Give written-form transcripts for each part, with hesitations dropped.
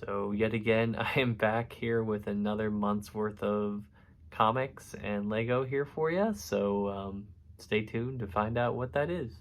So yet again, I am back here with another month's worth of comics and Lego here for you. So stay tuned to find out what that is.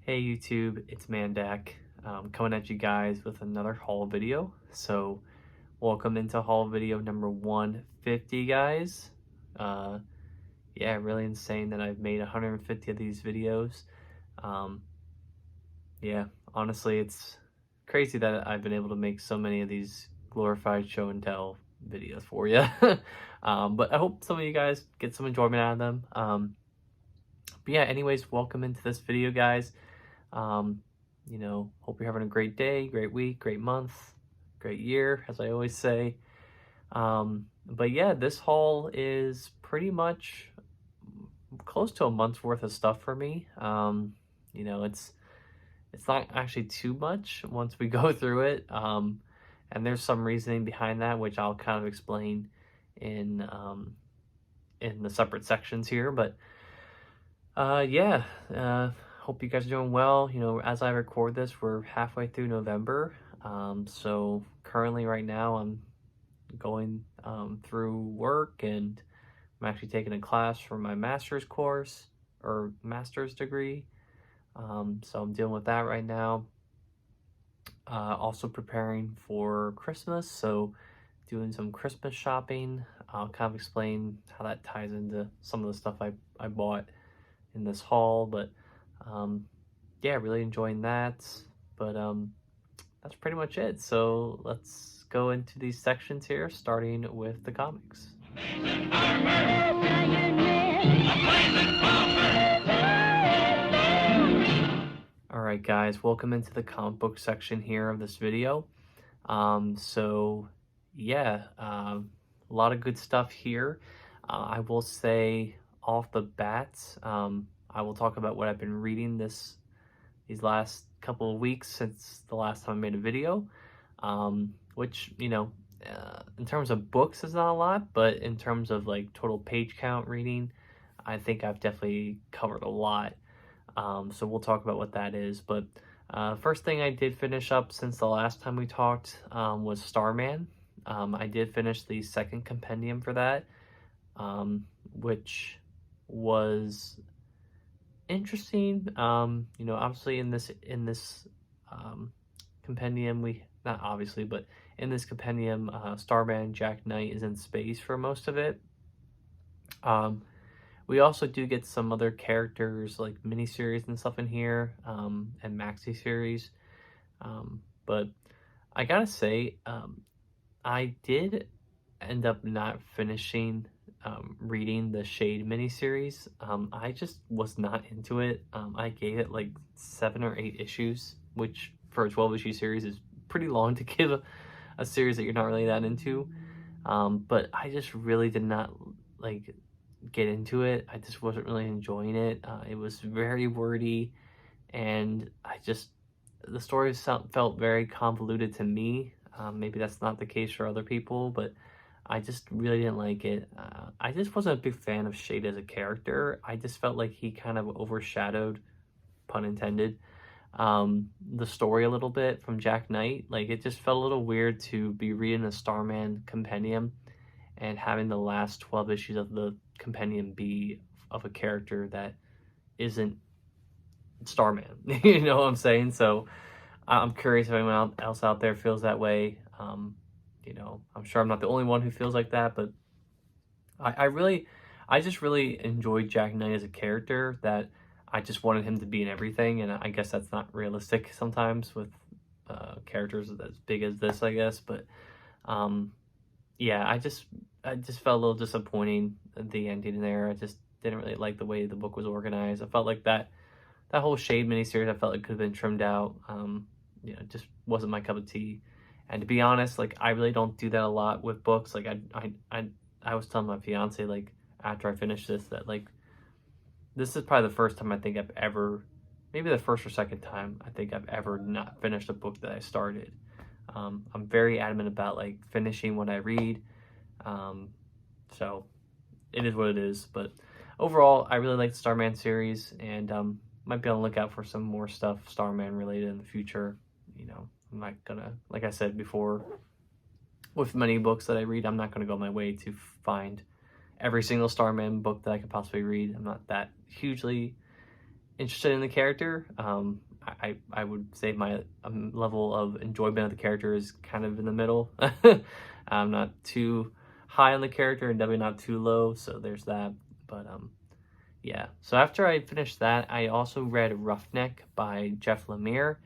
Hey YouTube, it's Mandak, coming at you guys with another haul video. So welcome into haul video number 150, guys. Yeah, really insane that I've made 150 of these videos. Um, yeah, honestly, it's crazy that I've been able to make so many of these glorified show and tell videos for you. But I hope some of you guys get some enjoyment out of them. But yeah, anyways, welcome into this video, guys. Hope you're having a great day, great week, great month, great year, as I always say. But yeah, this haul is pretty much close to a month's worth of stuff for me. It's not actually too much once we go through it. And there's some reasoning behind that, which I'll kind of explain in the separate sections here. But yeah, hope you guys are doing well. As I record this, we're halfway through November. So currently right now I'm going through work, and I'm actually taking a class for my master's course or master's degree. So I'm dealing with that right now. Also preparing for Christmas, so doing some Christmas shopping. I'll kind of explain how that ties into some of the stuff I bought in this haul, but yeah, really enjoying that. But that's pretty much it. So let's go into these sections here, starting with the comics. Alright guys, welcome into the comic book section here of this video. So yeah, a lot of good stuff here. I will say off the bat, I will talk about what I've been reading these last couple of weeks since the last time I made a video, which, in terms of books is not a lot, but in terms of like total page count reading, I think I've definitely covered a lot. So we'll talk about what that is. But first thing I did finish up since the last time we talked was Starman. I did finish the second compendium for that, which was interesting. Obviously in this compendium, not obviously, but in this compendium, Starman Jack Knight is in space for most of it. We also do get some other characters like miniseries and stuff in here, and maxi series. But I gotta say, I did end up not finishing reading the Shade miniseries. I just was not into it. I gave it like 7 or 8 issues, which for a 12-issue series is pretty long to give a series that you're not really that into. But I just really did not like get into it. I just wasn't really enjoying it. It was very wordy, and the story felt very convoluted to me. Maybe that's not the case for other people, but I just really didn't like it. I just wasn't a big fan of Shade as a character. I just felt like he kind of overshadowed, pun intended, the story a little bit from Jack Knight. Like, it just felt a little weird to be reading a Starman compendium and having the last 12 issues of the compendium be of a character that isn't Starman. You know what I'm saying? So I'm curious if anyone else out there feels that way. I'm sure I'm not the only one who feels like that, but I just really enjoyed Jack Knight as a character, that I just wanted him to be in everything, and I guess that's not realistic sometimes with characters as big as this, I guess. But yeah, I just felt a little disappointing at the ending there. I just didn't really like the way the book was organized. I felt like that whole Shade miniseries, I felt like could have been trimmed out. It just wasn't my cup of tea. And to be honest, like, I really don't do that a lot with books. Like, I was telling my fiance, like, after I finished this, that like this is probably the first time I think I've ever, maybe the first or second time I think I've ever not finished a book that I started. I'm very adamant about like finishing what I read. Um, so it is what it is. But overall, I really like the Starman series, and might be on the lookout for some more stuff Starman related in the future. You know, I'm not gonna, like I said before, with many books that I read, I'm not gonna go my way to find every single Starman book that I could possibly read. I'm not that hugely interested in the character. I would say my level of enjoyment of the character is kind of in the middle. I'm not too high on the character and definitely not too low, so there's that. But yeah. So after I finished that, I also read Roughneck by Jeff Lemire.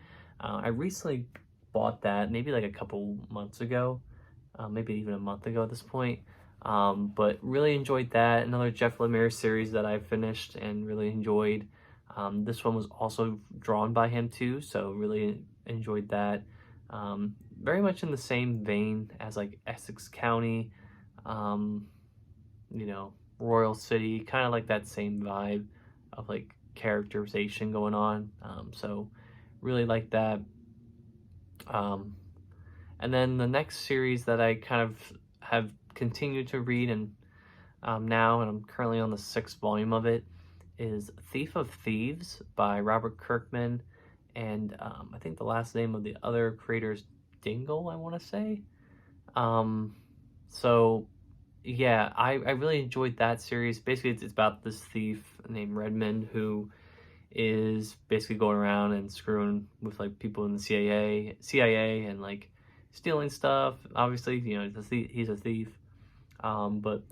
I recently bought that maybe like a couple months ago, maybe even a month ago at this point. But really enjoyed that. Another Jeff Lemire series that I finished and really enjoyed. This one was also drawn by him too, so really enjoyed that. Very much in the same vein as like Essex County, you know, Royal City, kind of like that same vibe of like characterization going on. So really like that. And then the next series that I kind of have continued to read and now, and I'm currently on the 6th volume of it, is Thief of Thieves by Robert Kirkman, and I think the last name of the other creator is Dingle, I want to say. So yeah, I really enjoyed that series. Basically, it's about this thief named Redmond who is basically going around and screwing with like people in the CIA and like stealing stuff. Obviously, you know, he's a thief. But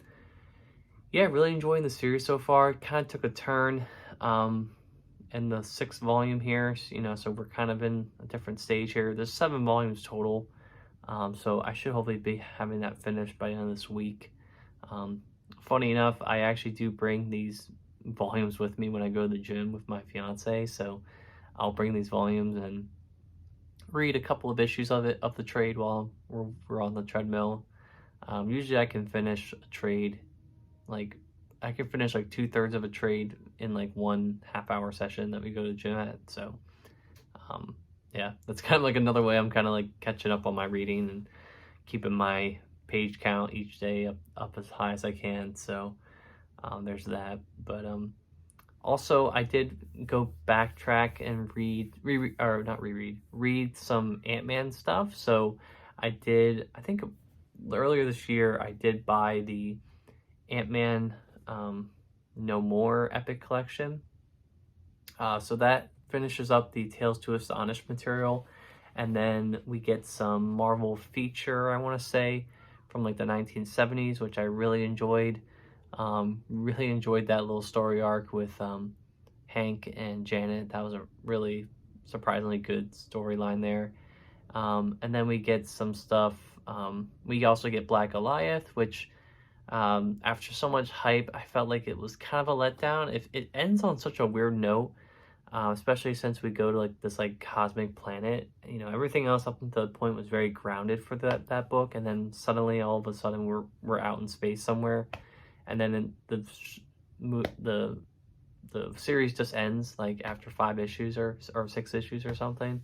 yeah, really enjoying the series so far. It kind of took a turn in the 6th volume here, you know, so we're kind of in a different stage here. There's 7 volumes total, so I should hopefully be having that finished by the end of this week. Funny enough, I actually do bring these volumes with me when I go to the gym with my fiance, so I'll bring these volumes and read a couple of issues of the trade while we're on the treadmill. Usually I can finish a trade, like I can finish like 2/3 of a trade in like 1 half-hour session that we go to the gym at. So yeah, that's kind of like another way I'm kind of like catching up on my reading and keeping my page count each day up as high as I can. So there's that. But also I did go backtrack and read some Ant-Man stuff. So I think earlier this year I did buy the Ant-Man No More Epic Collection. So that finishes up the Tales to Astonish material, and then we get some Marvel feature, I want to say, from like the 1970s, which I really enjoyed. Really enjoyed that little story arc with Hank and Janet. That was a really surprisingly good storyline there. And then we get some stuff. We also get Black Goliath, which after so much hype, I felt like it was kind of a letdown. If it ends on such a weird note, especially since we go to like this like cosmic planet, you know, everything else up until that point was very grounded for that book, and then suddenly, all of a sudden, we're out in space somewhere, and then the series just ends like after 5 issues or 6 issues or something.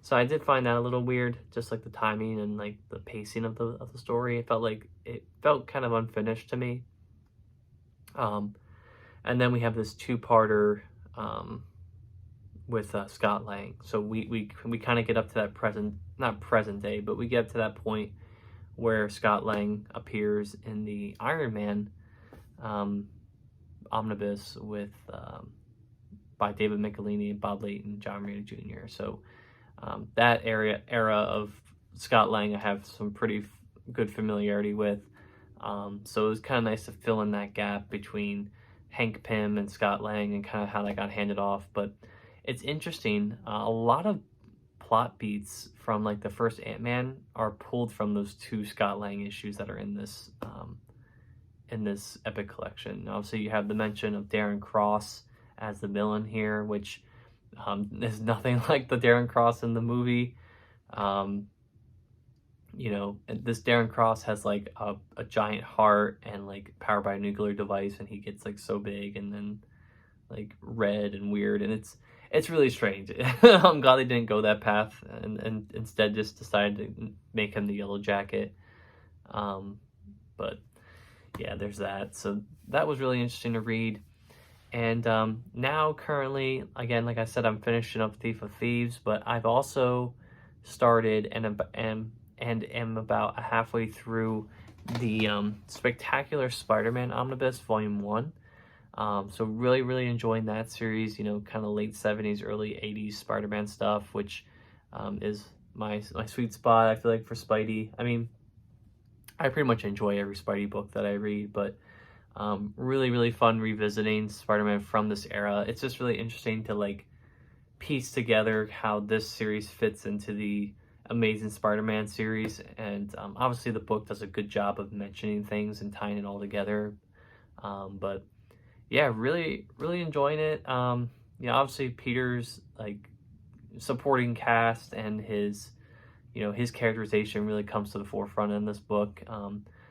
So I did find that a little weird, just like the timing and like the pacing of the story. It felt kind of unfinished to me. And then we have this 2-parter with Scott Lang. So we kind of get up to that not present day, but we get up to that point where Scott Lang appears in the Iron Man omnibus with by David Michelinie, Bob Layton, John Romita Jr. So that era of Scott Lang I have some pretty good familiarity with. So it was kind of nice to fill in that gap between Hank Pym and Scott Lang and kind of how that got handed off. But it's interesting. A lot of plot beats from like the first Ant-Man are pulled from those 2 Scott Lang issues that are in this epic collection. Obviously, you have the mention of Darren Cross as the villain here, which is nothing like the Darren Cross in the movie. You know, this Darren Cross has like a giant heart and like powered by a nuclear device, and he gets like so big, and then like red and weird, and it's really strange. I'm glad they didn't go that path and instead just decided to make him the Yellow Jacket. Um, but yeah, there's that. So that was really interesting to read. And now, currently, again, like I said, I'm finishing up Thief of Thieves, but I've also started and am about halfway through the Spectacular Spider-Man Omnibus Volume 1. So really, really enjoying that series, you know, kind of late 70s, early 80s Spider-Man stuff, which is my sweet spot, I feel like, for Spidey. I mean, I pretty much enjoy every Spidey book that I read, but really, really fun revisiting Spider-Man from this era. It's just really interesting to like piece together how this series fits into the Amazing Spider-Man series, and obviously the book does a good job of mentioning things and tying it all together. But yeah, really, really enjoying it. You know, obviously Peter's like supporting cast and his, you know, his characterization really comes to the forefront in this book.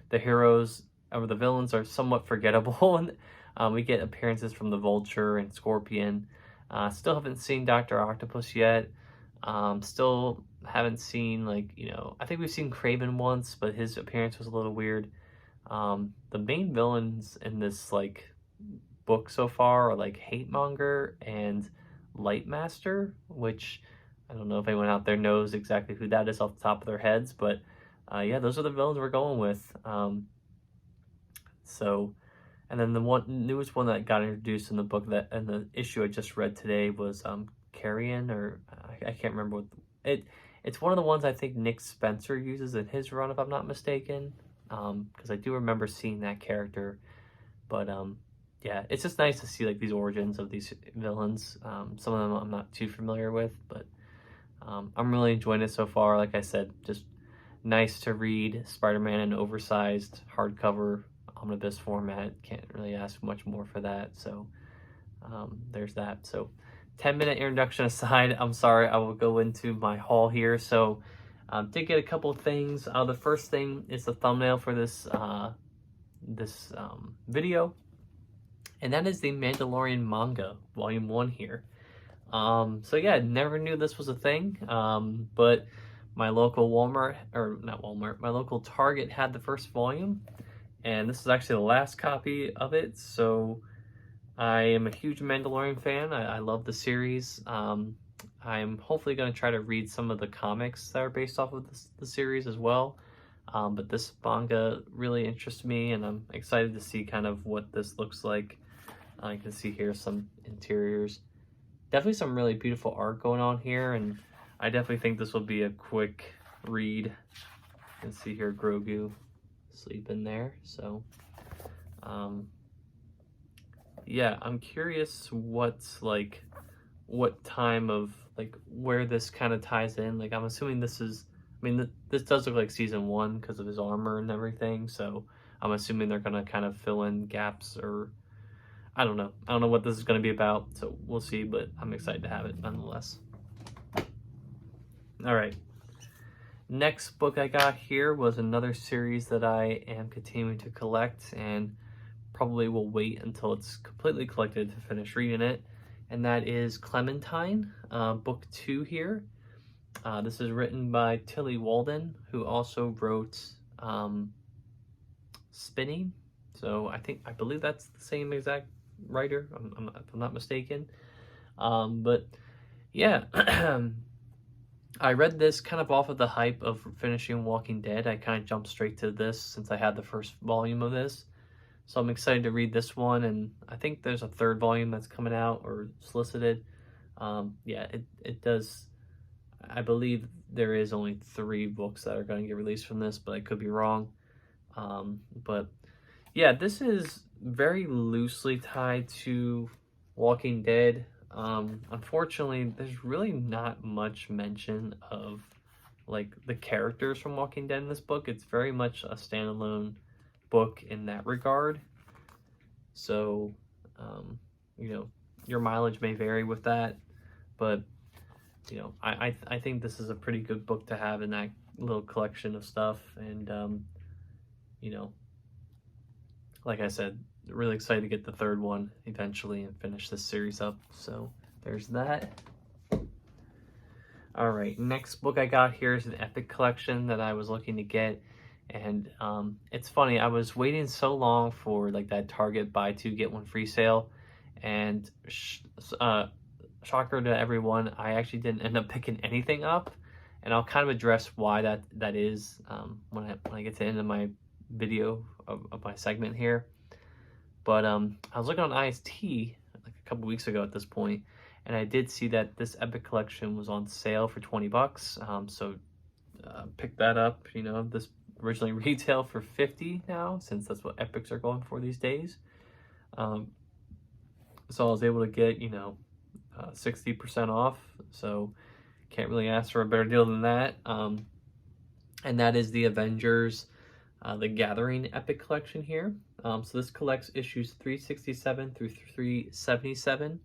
The heroes or the villains are somewhat forgettable, and we get appearances from the Vulture and Scorpion. Still haven't seen Dr. Octopus yet. Still haven't seen, like, you know, I think we've seen Kraven once, but his appearance was a little weird. The main villains in this like book so far are like Hatemonger and Lightmaster, which I don't know if anyone out there knows exactly who that is off the top of their heads, but yeah, those are the villains we're going with. So, and then the newest one that got introduced in the book, that in the issue I just read today, was Carrion, or I can't remember what it's one of the ones I think Nick Spencer uses in his run, if I'm not mistaken, because I do remember seeing that character. But yeah, it's just nice to see like these origins of these villains. Some of them I'm not too familiar with, but I'm really enjoying it so far. Like I said, just nice to read Spider-Man in oversized hardcover omnibus format. Can't really ask much more for that. So there's that. So 10-minute introduction aside, I'm sorry, I will go into my haul here. So did get a couple things. The first thing is the thumbnail for this video, and that is the Mandalorian manga volume 1 here. So yeah, never knew this was a thing, but my local Walmart, or not Walmart, my local Target had the first volume, and this is actually the last copy of it. So I am a huge Mandalorian fan. I love the series. I'm hopefully going to try to read some of the comics that are based off of the series as well. But this manga really interests me, and I'm excited to see kind of what this looks like. You can see here some interiors. Definitely some really beautiful art going on here, and I definitely think this will be a quick read. You can see here Grogu sleeping there. So, yeah, I'm curious what's like, what time of like where this kind of ties in. Like, I'm assuming this is, I mean, this does look like season 1 because of his armor and everything. So I'm assuming they're gonna kind of fill in gaps, or I don't know. I don't know what this is going to be about, so we'll see, but I'm excited to have it nonetheless. All right. Next book I got here was another series that I am continuing to collect, and probably will wait until it's completely collected to finish reading it, and that is Clementine, book 2 here. This is written by Tillie Walden, who also wrote Spinning. So I believe that's the same exact writer, if I'm not mistaken. But yeah, I read this kind of off of the hype of finishing Walking Dead. I kind of jumped straight to this since I had the first volume of this. So I'm excited to read this one, and I think there's a 3rd volume that's coming out or solicited. Yeah, it does. I believe there is only 3 books that are going to get released from this, but I could be wrong. But yeah, this is very loosely tied to Walking Dead. Unfortunately, there's really not much mention of like the characters from Walking Dead in this book. It's very much a standalone book in that regard. So, you know, your mileage may vary with that, but you know, I think this is a pretty good book to have in that little collection of stuff. And you know, like I said, really excited to get the third one eventually and finish this series up. So there's that. All right, next book I got here is an Epic collection that I was looking to get. And it's funny, I was waiting so long for like that Target buy two get one free sale, and shocker to everyone, I actually didn't end up picking anything up, and I'll kind of address why that is when I get to the end of my video of my segment here. But I was looking on IST like a couple weeks ago at this point, and I did see that this Epic collection was on sale for 20 bucks. So picked that up. You know, this originally retail for 50 now, since that's what Epics are going for these days. So I was able to get, you know, 60% off. So can't really ask for a better deal than that. And that is the Avengers The Gathering Epic collection here. So this collects issues 367 through 377,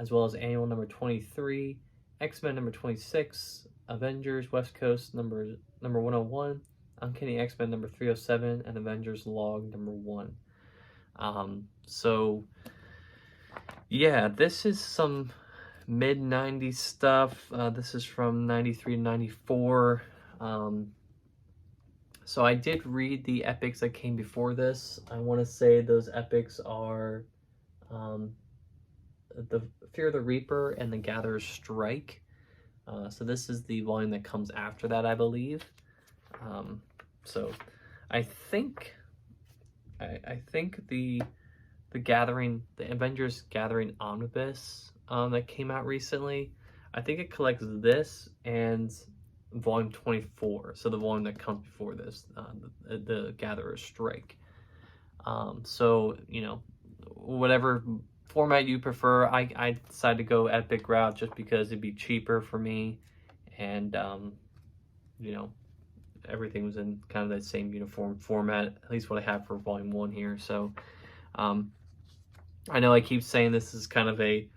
as well as annual number 23, X-Men number 26, Avengers West Coast number 101, Uncanny X-Men number 307, and Avengers Log number 1. So yeah, this is some mid-90s stuff. This is from 93 to 94. So I did read the epics that came before this. I want to say those epics are the Fear of the Reaper and the Gatherer's Strike. So this is the volume that comes after that, I believe. So I think the Gathering, the Avengers Gathering Omnibus that came out recently, I think it collects this and volume 24, so the volume that comes before this, the Gatherer's Strike. So, you know, whatever format you prefer, I decided to go Epic route just because it'd be cheaper for me, and you know, everything was in kind of that same uniform format, at least what I have for volume 1 here. So I know I keep saying this is kind of a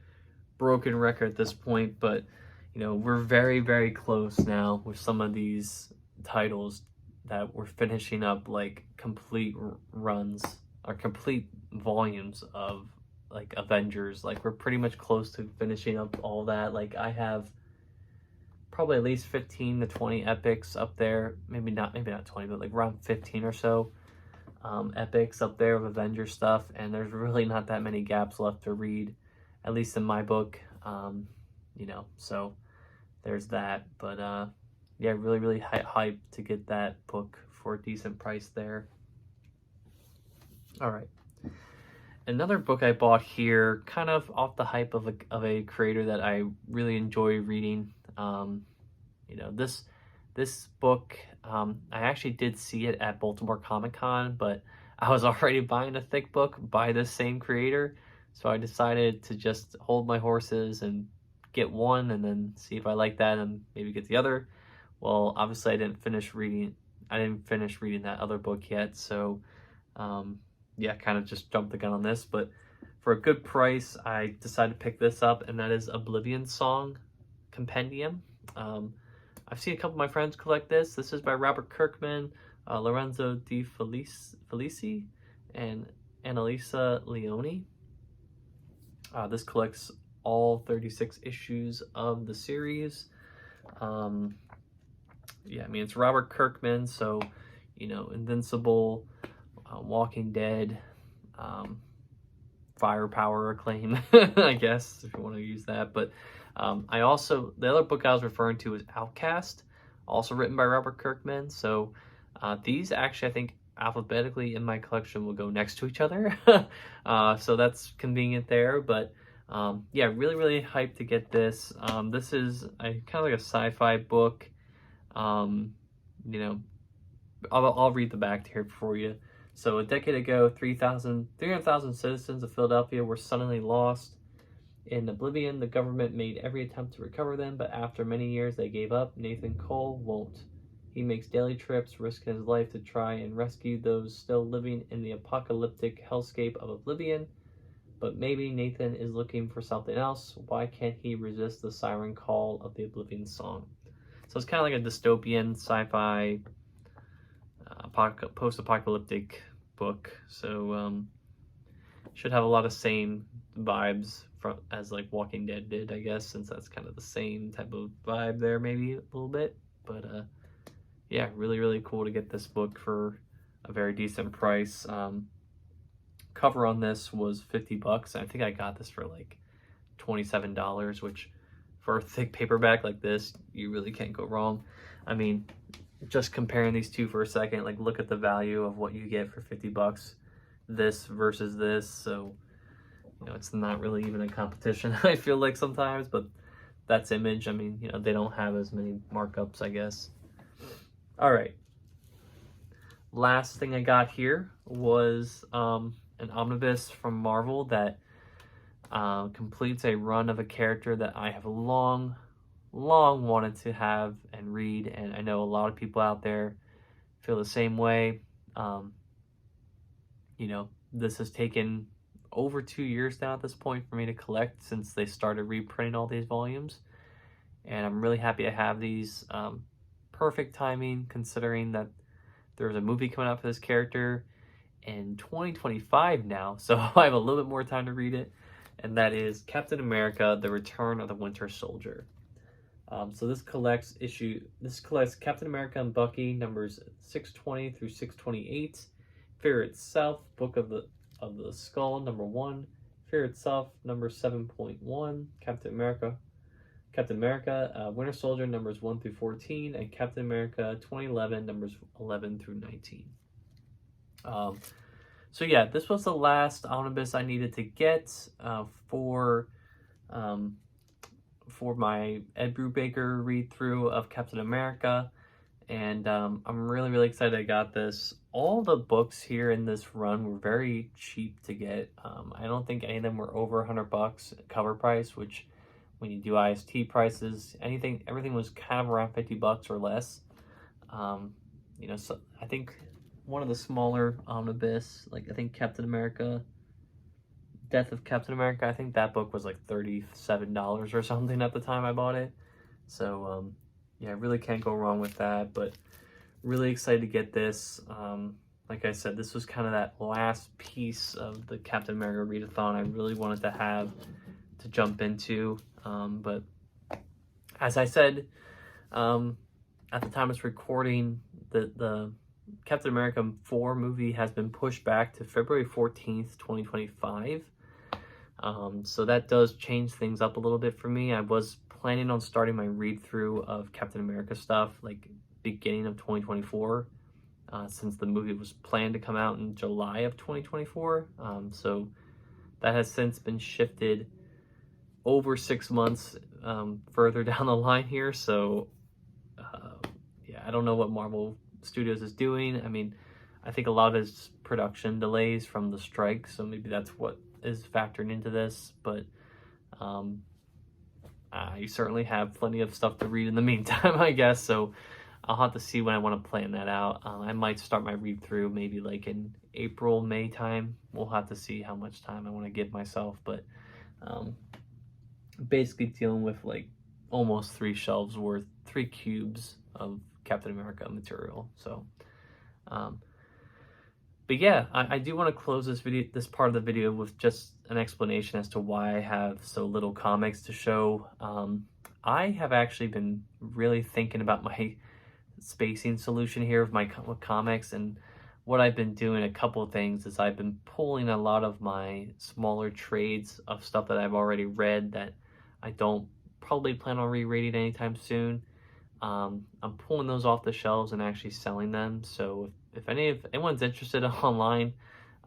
broken record at this point, but you know, we're very, very close now with some of these titles that we're finishing up like complete runs or complete volumes of like Avengers. Like we're pretty much close to finishing up all that. Like I have probably at least 15 to 20 epics up there. Maybe not 20, but like around 15 or so epics up there of Avengers stuff. And there's really not that many gaps left to read, at least in my book. You know, so there's that. But yeah, really hyped to get that book for a decent price there. All right, another book I bought here, kind of off the hype of a creator that I really enjoy reading. You know, this book, I actually did see it at Baltimore Comic-Con, but I was already buying a thick book by the same creator, so I decided to just hold my horses and get one and then see if I like that and maybe get the other. Well, obviously I didn't finish reading that other book yet, so yeah, kind of just jumped the gun on this. But for a good price, I decided to pick this up, and that is Oblivion Song Compendium. I've seen a couple of my friends collect this. This is by Robert Kirkman, Lorenzo Di Felici, and Annalisa Leone. This collects all 36 issues of the series. Yeah, I mean, it's Robert Kirkman, so, you know, Invincible, Walking Dead, Firepower Acclaim, I guess, if you want to use that. But the other book I was referring to is Outcast, also written by Robert Kirkman. So these actually, I think, alphabetically in my collection will go next to each other. So that's convenient there. But yeah, really hyped to get this. This is kind of like a sci-fi book. You know, I'll read the back here for you. So a decade ago, 300,000 citizens of Philadelphia were suddenly lost. In oblivion, the government made every attempt to recover them, but after many years they gave up. Nathan Cole won't. He makes daily trips, risking his life to try and rescue those still living in the apocalyptic hellscape of oblivion. But maybe Nathan is looking for something else. Why can't he resist the siren call of the Oblivion Song? So it's kind of like a dystopian, sci-fi, post-apocalyptic book. So should have a lot of same vibes from as like Walking Dead did, I guess, since that's kind of the same type of vibe there, maybe a little bit. But yeah, really, really cool to get this book for a very decent price. Cover on this was $50. I think I got this for like $27, which for a thick paperback like this, you really can't go wrong. I mean, just comparing these two for a second, like look at the value of what you get for $50, this versus this. So, you know, it's not really even a competition, I feel like sometimes, but that's Image. I mean, you know, they don't have as many markups, I guess. All right. Last thing I got here was an omnibus from Marvel that completes a run of a character that I have long wanted to have and read, and I know a lot of people out there feel the same way. You know, this has taken over 2 years now at this point for me to collect since they started reprinting all these volumes, and I'm really happy to have these. Perfect timing considering that there's a movie coming out for this character in 2025 now, so I have a little bit more time to read it, and that is Captain America: The Return of the Winter Soldier. So this collects Captain America and Bucky numbers 620 through 628, Fear Itself, Book of the Skull number 1, Fear Itself number 7.1, Captain America, Winter Soldier numbers 1 through 14, and Captain America 2011 numbers 11 through 19. So yeah, this was the last omnibus I needed to get for my Ed Brubaker read through of Captain America, and I'm really excited I got this. All the books here in this run were very cheap to get. I don't think any of them were over $100 cover price, which when you do IST prices, everything was kind of around $50 or less. You know, so I think one of the smaller omnibus, like I think Captain America, Death of Captain America, I think that book was like $37 or something at the time I bought it. So yeah, I really can't go wrong with that, but really excited to get this. Like I said, this was kind of that last piece of the Captain America readathon I really wanted to have to jump into. But as I said, at the time of recording, the Captain America 4 movie has been pushed back to February 14th, 2025. So that does change things up a little bit for me. I was planning on starting my read-through of Captain America stuff like beginning of 2024, since the movie was planned to come out in July of 2024. So that has since been shifted over 6 months further down the line here. So yeah, I don't know what Marvel Studios is doing. I mean, I think a lot of it is production delays from the strike, so maybe that's what is factoring into this, but I certainly have plenty of stuff to read in the meantime, I guess, so I'll have to see when I want to plan that out. I might start my read through maybe like in April, May time. We'll have to see how much time I want to give myself, but basically dealing with like almost 3 shelves worth, 3 cubes of Captain America material. So but yeah, I do want to close this part of the video with just an explanation as to why I have so little comics to show. I have actually been really thinking about my spacing solution here with comics, and what I've been doing, a couple of things, is I've been pulling a lot of my smaller trades of stuff that I've already read that I don't probably plan on rereading anytime soon. I'm pulling those off the shelves and actually selling them. So if anyone's interested online,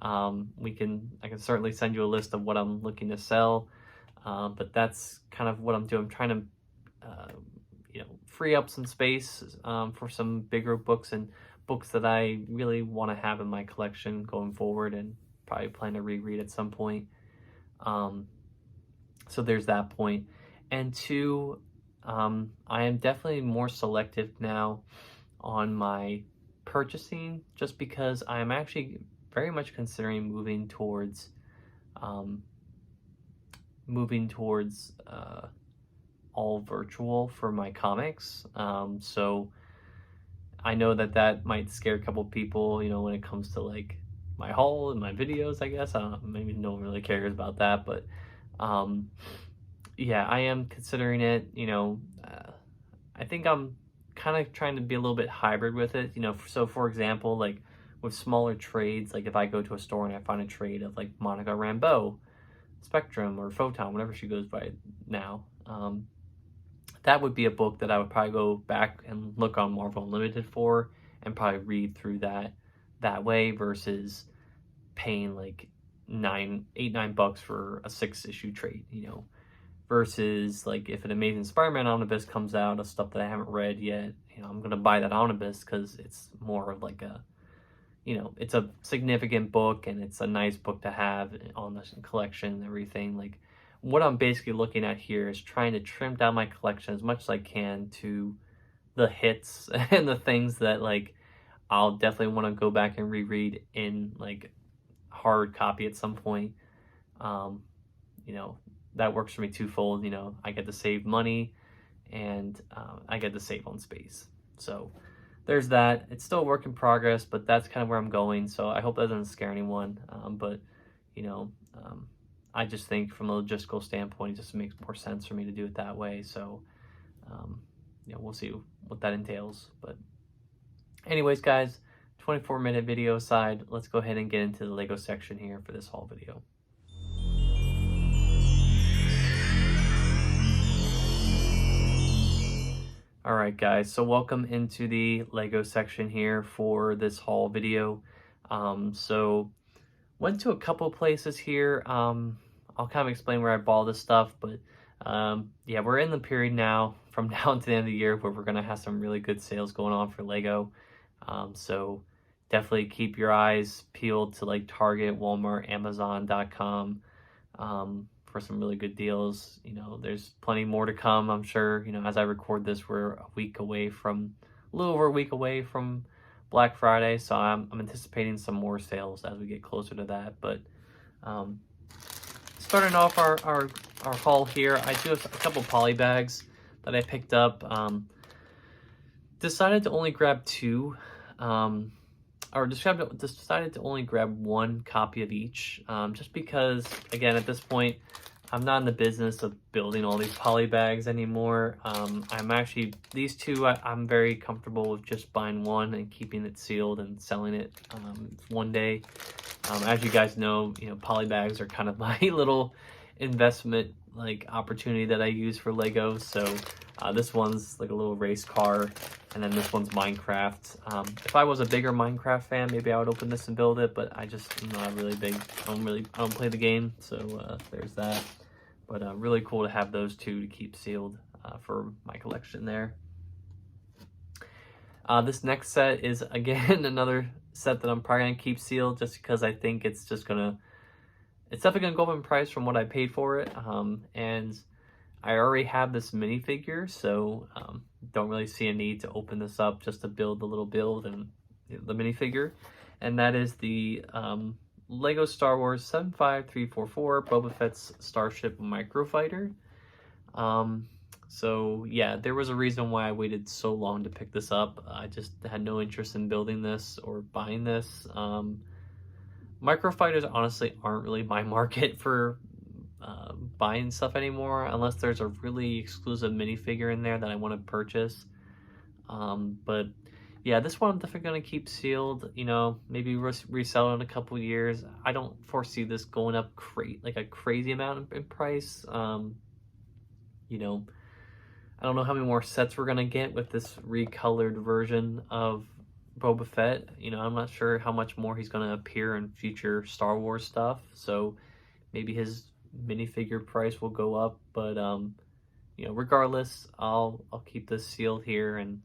I can certainly send you a list of what I'm looking to sell. But that's kind of what I'm doing. I'm trying to free up some space for some bigger books and books that I really want to have in my collection going forward, and probably plan to reread at some point. So there's that point. And 2, I am definitely more selective now on my purchasing, just because I am actually very much considering moving towards all virtual for my comics. So I know that might scare a couple people, when it comes to like my haul and my videos, I guess. I don't know, maybe no one really cares about that, but um, yeah, I am considering it. I think I'm kind of trying to be a little bit hybrid with it. So for example, like with smaller trades, like if I go to a store and I find a trade of like Monica Rambeau, Spectrum, or Photon, whatever she goes by now, that would be a book that I would probably go back and look on Marvel Unlimited for, and probably read through that way, versus paying like $9 for a 6-issue trade, versus like if an Amazing Spider-Man omnibus comes out of stuff that I haven't read yet, I'm gonna buy that omnibus because it's more of like it's a significant book and it's a nice book to have on the collection and everything. Like what I'm basically looking at here is trying to trim down my collection as much as I can to the hits and the things that like I'll definitely want to go back and reread in like hard copy at some point. Um, you know, that works for me twofold. I get to save money and I get to save on space. So there's that. It's still a work in progress, but that's kind of where I'm going. So I hope that doesn't scare anyone. But you know, I just think from a logistical standpoint, it just makes more sense for me to do it that way. So we'll see what that entails. But anyways, guys, 24-minute video aside, let's go ahead and get into the Lego section here for this haul video. Alright guys, so welcome into the Lego section here for this haul video. So went to a couple places here. I'll kind of explain where I bought this stuff, but yeah, we're in the period now from now to the end of the year where we're gonna have some really good sales going on for Lego. So definitely keep your eyes peeled to like Target, Walmart, Amazon.com for some really good deals. There's plenty more to come, I'm sure. As I record this, we're a little over a week away from Black Friday, so I'm anticipating some more sales as we get closer to that. But starting off our haul here, I do have a couple poly bags that I picked up. Decided to only grab two, or decided to only grab one copy of each, just because, again, at this point, I'm not in the business of building all these poly bags anymore. These two, I'm very comfortable with just buying one and keeping it sealed and selling it one day. As you guys know, poly bags are kind of my little investment opportunity that I use for Lego. So this one's like a little race car, and then this one's Minecraft. If I was a bigger Minecraft fan, maybe I would open this and build it, but I'm not really big. I don't play the game, so there's that. But really cool to have those two to keep sealed for my collection there. This next set is, again, another set that I'm probably going to keep sealed just because I think it's definitely going to go up in price from what I paid for it. And I already have this minifigure, so don't really see a need to open this up just to build the little build and the minifigure. And that is the Lego Star Wars 75344 Boba Fett's Starship Microfighter. So yeah, there was a reason why I waited so long to pick this up. I just had no interest in building this or buying this. Microfighters honestly aren't really my market for buying stuff anymore, unless there's a really exclusive minifigure in there that I want to purchase. But yeah, this one I'm definitely going to keep sealed, maybe resell it in a couple years. I don't foresee this going up a crazy amount in price. I don't know how many more sets we're going to get with this recolored version of Boba Fett. I'm not sure how much more he's going to appear in future Star Wars stuff, so maybe his minifigure price will go up. But regardless, I'll keep this sealed here and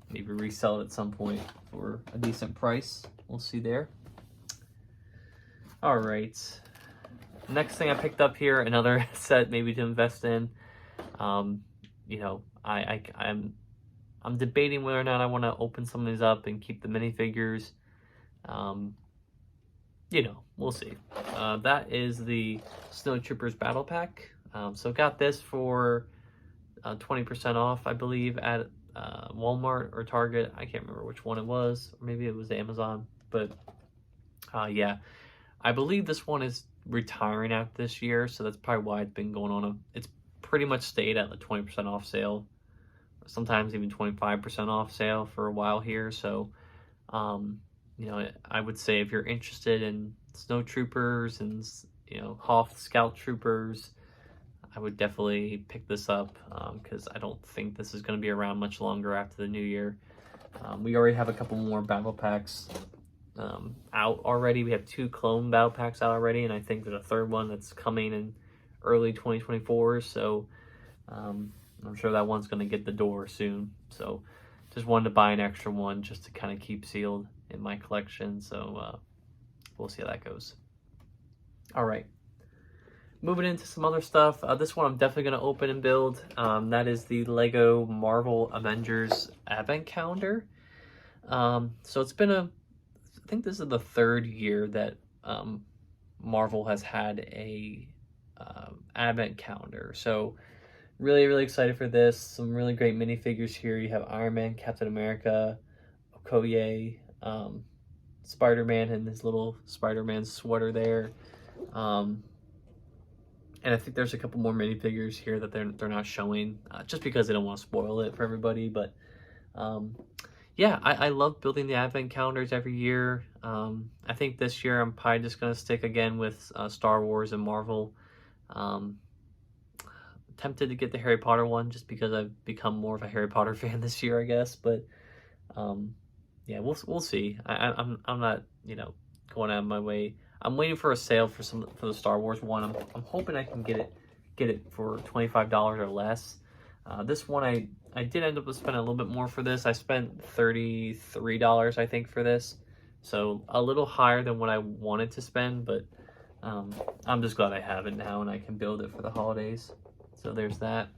maybe resell it at some point for a decent price. We'll see there. All right, next thing I picked up here, another set maybe to invest in. I'm debating whether or not I want to open some of these up and keep the minifigures. We'll see. That is the Snow Troopers Battle Pack. So got this for 20% off, I believe, at Walmart or Target. I can't remember which one it was. Or maybe it was Amazon. But Yeah, I believe this one is retiring out this year, so that's probably why it's been going on. It's pretty much stayed at the 20% off sale, sometimes even 25% off sale for a while here. So, um, I would say if you're interested in snow troopers and Hoth scout troopers, I would definitely pick this up because I don't think this is going to be around much longer after the new year. We already have a couple more battle packs out already. We have 2 clone battle packs out already, and I think there's a third one that's coming in early 2024. So I'm sure that one's going to get the door soon. So just wanted to buy an extra one just to kind of keep sealed in my collection. So we'll see how that goes. All right. Moving into some other stuff. This one I'm definitely going to open and build. That is the Lego Marvel Avengers Advent Calendar. So it's been I think this is the 3rd year that Marvel has had a Advent Calendar. So really, really excited for this. Some really great minifigures here. You have Iron Man, Captain America, Okoye, Spider-Man and his little Spider-Man sweater there. And I think there's a couple more minifigures here that they're not showing just because they don't want to spoil it for everybody. But yeah, I love building the advent calendars every year. I think this year I'm probably just going to stick again with Star Wars and Marvel. Tempted to get the Harry Potter one just because I've become more of a Harry Potter fan this year, I guess. But yeah, we'll see. I'm not going out of my way. I'm waiting for a sale for the Star Wars one. I'm hoping I can get it for $25 or less. This one I did end up spending a little bit more for this. I spent $33 I think for this, so a little higher than what I wanted to spend. But I'm just glad I have it now and I can build it for the holidays. So there's that.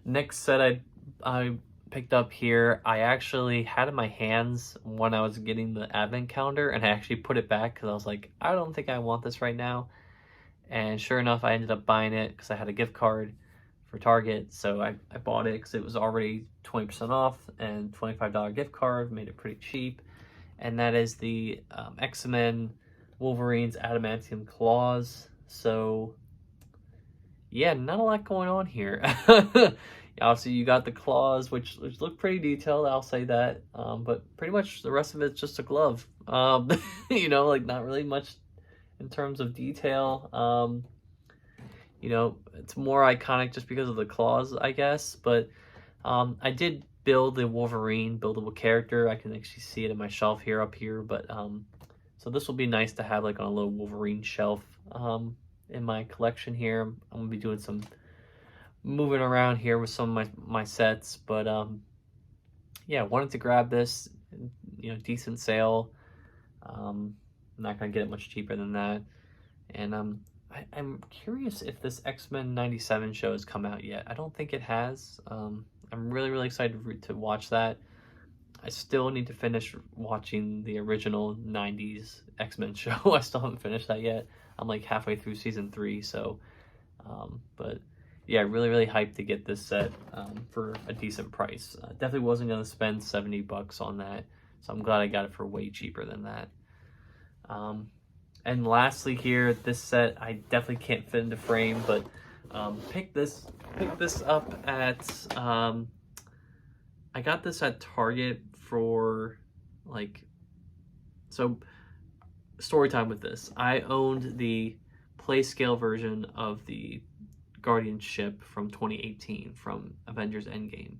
Next set I picked up here, I actually had in my hands when I was getting the advent calendar, and I actually put it back because I was like, I don't think I want this right now. And sure enough, I ended up buying it because I had a gift card for Target. So I bought it because it was already 20% off, and $25 gift card made it pretty cheap. And that is the X-Men Wolverine's Adamantium Claws. So yeah, not a lot going on here. Obviously, you got the claws, which look pretty detailed, I'll say that. But pretty much the rest of it's just a glove. Like not really much in terms of detail. It's more iconic just because of the claws, I guess. But I did build the Wolverine buildable character. I can actually see it in my shelf here up here. But so this will be nice to have like on a little Wolverine shelf in my collection here. I'm gonna be doing some moving around here with some of my sets, but yeah, wanted to grab this, decent sale. I'm not gonna get it much cheaper than that. And I'm curious if this X-Men 97 show has come out yet. I don't think it has. I'm really, really excited to watch that. I still need to finish watching the original 90s X-Men show. I still haven't finished that yet. I'm like halfway through season 3, so but yeah, really, really hyped to get this set for a decent price. Definitely wasn't going to spend $70 on that, so I'm glad I got it for way cheaper than that. And lastly here, this set I definitely can't fit into frame, but picked this up at I got this at Target for so story time with this. I owned the play scale version of the Guardian ship from 2018 from Avengers Endgame.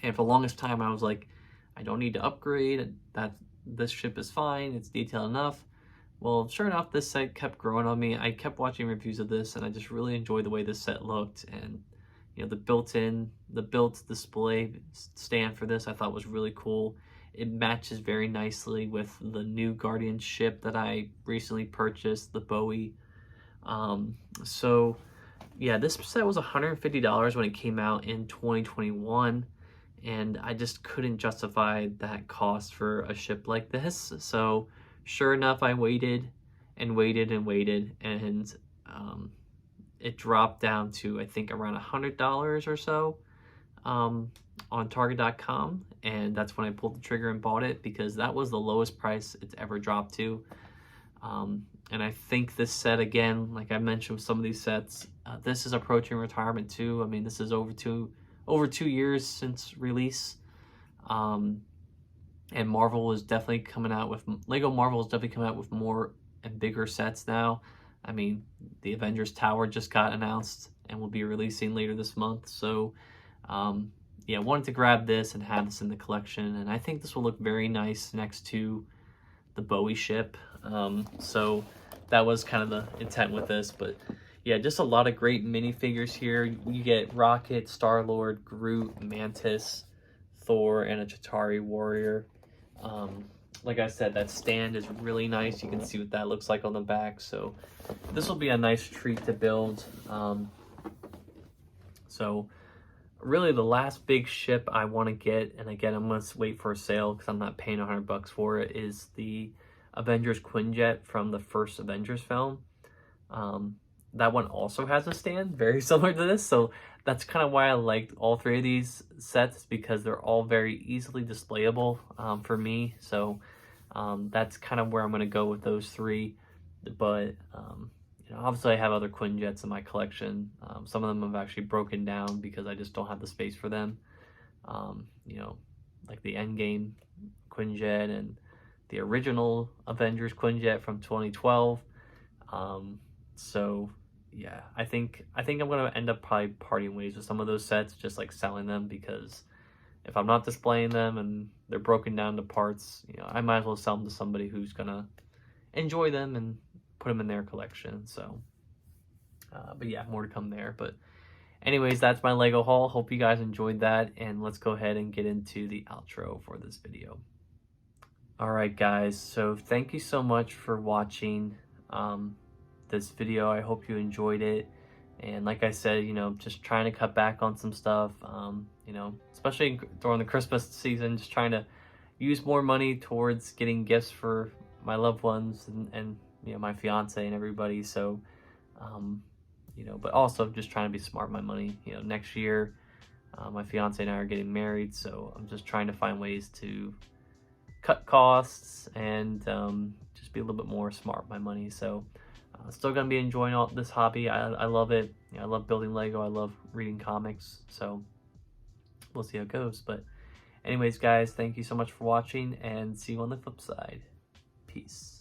And for the longest time I was like, I don't need to upgrade, that this ship is fine, it's detailed enough. Well, sure enough, this set kept growing on me. I kept watching reviews of this and I just really enjoyed the way this set looked. And the built display stand for this I thought was really cool. It matches very nicely with the new Guardian ship that I recently purchased, the Bowie. So yeah, this set was $150 when it came out in 2021, and I just couldn't justify that cost for a ship like this. So sure enough, I waited and waited and waited, and it dropped down to I think around $100 or so. on Target.com, and that's when I pulled the trigger and bought it, because that was the lowest price it's ever dropped to. And I think this set, again, like I mentioned with some of these sets, this is approaching retirement too. I mean, this is over 2 years since release. And Marvel is definitely coming out with, Lego Marvel is definitely coming out with more and bigger sets now. I mean, the Avengers Tower just got announced and will be releasing later this month. So, yeah, wanted to grab this and have this in the collection. And I think this will look very nice next to the Bowie ship. So that was kind of the intent with this. But yeah, just a lot of great minifigures here. You get Rocket, Star-Lord, Groot, Mantis, Thor, and a Chitauri warrior. Like I said, that stand is really nice. You can see what that looks like on the back. So this will be a nice treat to build. So really the last big ship I want to get, and again, I'm going to wait for a sale because I'm not paying $100 for it, is the Avengers Quinjet from the first Avengers film. That one also has a stand very similar to this, so that's kind of why I liked all three of these sets, because they're all very easily displayable for me. So that's kind of where I'm going to go with those three. But you know, obviously I have other Quinjets in my collection. Some of them have actually broken down because I just don't have the space for them. You know, like the Endgame Quinjet and the original Avengers Quinjet from 2012. So yeah, I think I'm gonna end up probably parting ways with some of those sets, just like selling them, because if I'm not displaying them and they're broken down to parts, you know, I might as well sell them to somebody who's gonna enjoy them and put them in their collection. So, but yeah, more to come there. But anyways, that's my Lego haul. Hope you guys enjoyed that, and let's go ahead and get into the outro for this video. All right, guys. So thank you so much for watching this video. I hope you enjoyed it. And like I said, you know, just trying to cut back on some stuff, you know, especially during the Christmas season, just trying to use more money towards getting gifts for my loved ones and you know, my fiance and everybody. So, you know, but also just trying to be smart with my money. You know, next year, my fiance and I are getting married, so I'm just trying to find ways to cut costs and just be a little bit more smart with my money. So still gonna be enjoying all this hobby. I love it. You know, I love building Lego. I love reading comics. So we'll see how it goes. But anyways, guys, thank you so much for watching, and see you on the flip side. Peace.